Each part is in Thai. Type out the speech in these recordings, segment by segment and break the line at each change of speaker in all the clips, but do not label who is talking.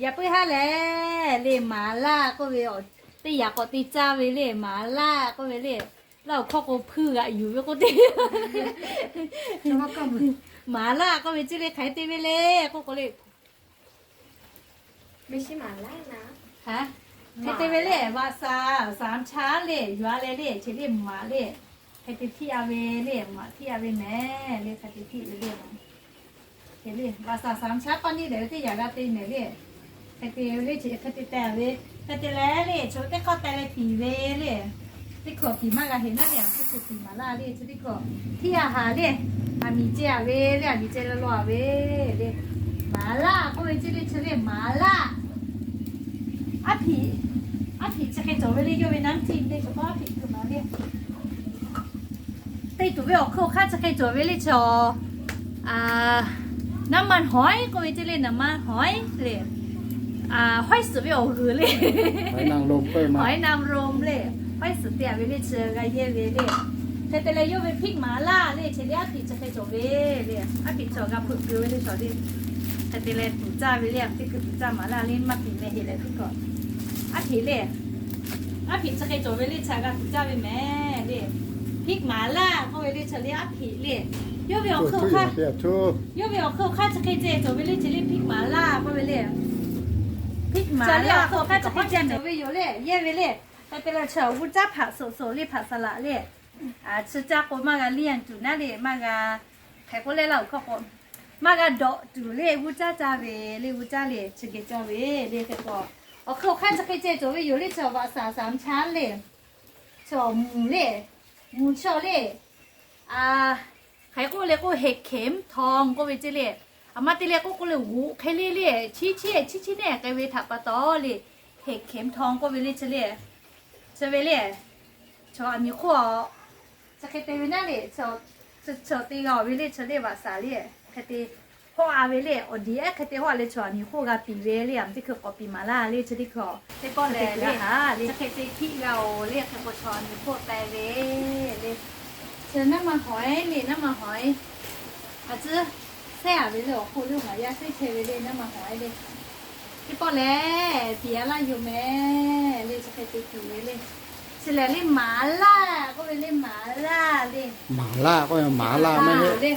อย่าไปหาเลยมาล่าก็เวอตีอยากก็ตีจ้าเวเลยมาล่าก็เวเลยเราพ่อก็เพื่ออยู่ก็ตีมาล่าก็เวจิเลยขายตีเวเลยก็เลย
ไม่ใช่หมาล่านะ
ฮะขายตีเวเลยว่าสามช้าเลยยัวเลยเฉลี่ยมาเลยขายตีที่อาเวเลยมาที่อาเวแม่เลยขายตีที่เลยเฉลี่ยว่าสามช้าตอนนี้เดี๋ยวที่อยากได้ตีเนี่ยเลยขายตีเลยเฉลี่ยขายตีแต่เลยขายตีแล้วเลยโชว์แต่ข้อแต่เลยผีเวเลยที่ขอผีมากอะเห็นนั่นเนี่ยที่คือผีมาล่าเลยที่ขอที่อาหารเลยมีเจ้าเวเลยมีเจ้าละล้อเวเลยมาล่าก็เป็นที่เฉลี่ยมาล่าอาผีจะแค่จะเวเลยโยเวนั่งทีเด็กก็อาผีคือมาเลยแต่ตัวเวออกเข้าข้าจะแค่จะเวเลยจอน้ำมันหอยก็เป็นที่เล่นน้ำมันหอยเลยหอยสุดเวอคือเลย
หอยนางรมเปิ้ลมา
หอยนางรมเลยหอยสุดเตี่ยเวเลยเจอกันเย่เวเลยแต่เลยโยเวพริกมาล่าเลยเฉลี่ยอาผีจะแค่จะเวเลยอาผีจะกับผึ่งคือเวเลยจอเลยแต่เลยถูจ้าเวเลยที่คือถูจ้ามาล่าเล่นมาผีไม่เห็นเลยทุกคนอาผีเลยอาผีจะแค่จะเวเลยใช้กับถูจ้าเวแม่เลยพริกมาล่าก็เวเลยเฉลี่ยอาผีเลยโยเวอคือค่ะโยเวอคือค่ะจะแค่จะเวเลยเฉลี่ยพริกมาล่าก็เวเลยพริกมาล่าก็แค่จะแค่จะเวอยู่เลยเย่เวเลยแต่เป็นเฉาวุ้นจ้าผักโซเลยผักสลัดเลยชื่อจ้าคนมากะเลี้ยงจุนั่นเลยมากะใครคนเล่เราเขาคนมากะดอกจุเลยวุ้นจ้าเวเลยวุ้นจ้าเลยชิคกี้จ้าเวเลยแต่ก็เขาขั้นจะแค่จะเวอยู่เลยเฉาว่าสามชั้นเลยเฉาหมูเลยหมูเฉาเลยใครก็เลยก็เห็ดเข็มทองก็เวจิเลยมาตีเลยก็เลยหูใครเลยชี้เนี่ยใครเวทับปะตอเลยเห็ดเข็มทองก็เวเลยเฉลี่ยเฉลี่ยชอบมีขั้วจะแค่เตวิน่าเลยชอบตีเอาเวลี่เฉลี่ยภาษาเลยแค่ตีพ่ออาเวลี่อดีแค่ตีพ่อเลยชอบมีขั้วกับปีเวลี่ที่คือกับปีมาล่าเลยเฉลี่ยเขาแต่ก็เลยจะแค่ตีที่เราเรียกแค่ก็ชอบมีขั้วแต่เวลี่เชิญน้ำมาหอยเลยน้ำมาหอยอาจจะแซ่บไปเลยคู่เรื่องหายาใส่เชเวลี่น้ำมาหอยเลยที่ก็เลยเปียละอยู่แม่เลยจะแค่ตีปีเวลี่是来的麻辣，我为的麻辣的。
麻辣ก็ยัง麻辣ไม่ให้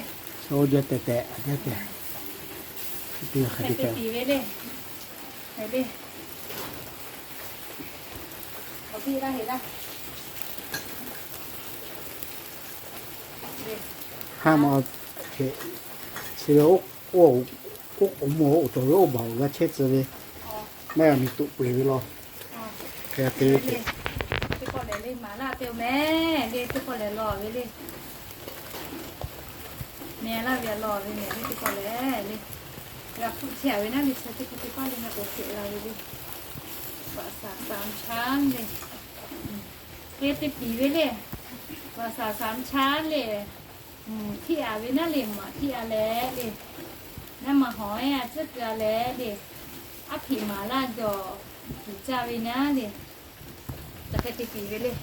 โอ้ยแตะตีใครตีกัน
ปีไว้เลยไหนดิเอาพี่ได้เห็นละ
ห้ามเอาเสียโอ้กุ๊กหมูตัวโอ้เบาก็เช็ดเลยไม่เอามีตุเปรี้ยวหรอแค่ตี
มาล่าเตียวแม่เด็กทุกคนเลยรอไว้เลยแม่ล่าเวียรอไว้เนี่ยทุกคนเลยอยากพูดเฉียวไว้นะดิฉันจะพูดที่ป้าเลยนะโอเคเราเลยภาษาสามชั้นเลยเรียกติปีไว้เลยภาษาสามชั้นเลยที่อาไว้น่าเลี้ยงมาที่อาแล้วเลยน้ำมาหอยเชือกแล้วเลยอาผีมาล่าจอถูกจ้าไว้นะเลยจะแค่ตีปีไว้เลย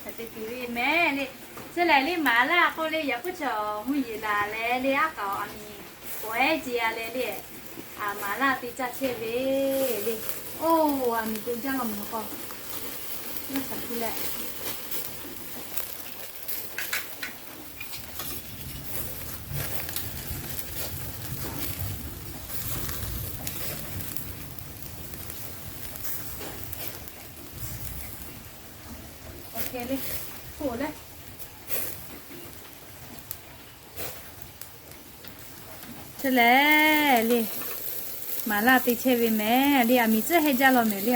แต่ตีปีไว้แม่เลยเสร็จแล้วมาล่าก็เลยอยากก็จะหุ่ยลาเลยก็อันนี้ก๋วยเจียเลยมาล่าตีจัดเชฟเลยโอ้อันนี้ตัวจังมันก็น่าสักทีแหละโอเคเลยโหเลยเสร็จแล้วเลยมาล่าติเชฟแม่เลยมีเจ้าให้จ้าเราไหมเลย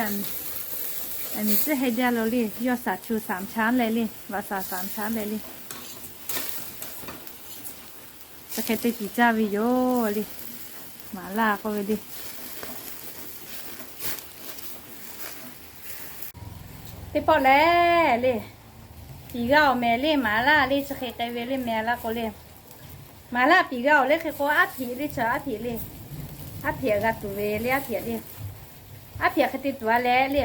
มีเจ้าให้จ้าเราเลยยอดสัตว์ชูสามชั้นเลยว่าสาสามชั้นเลยจะแค่ติดจ้าวิโยเลยมาล่าก็เลยไปพอแล้วเลยปีเก่าแม่เลยมาล่าเลยจะแค่แต่เวเลยแม่ล่าก็เลยมาล่าปีเก่าเลยคือก็อาผีเลยเฉยอาผีเลยอาผีกับตัวเวเลยอาผีเลยอาผีคือติดตัวแล้วเลย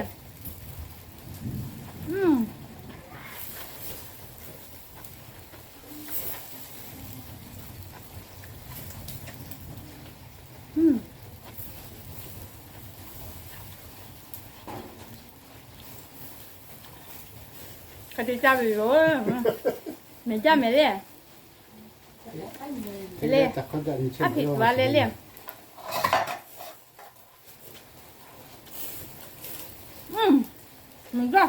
เขาจะจับอยู่เหมือนจับไหมเลย
แต่เขาจะเช่น
อ่ะผิดว่าเลยเลยมันก็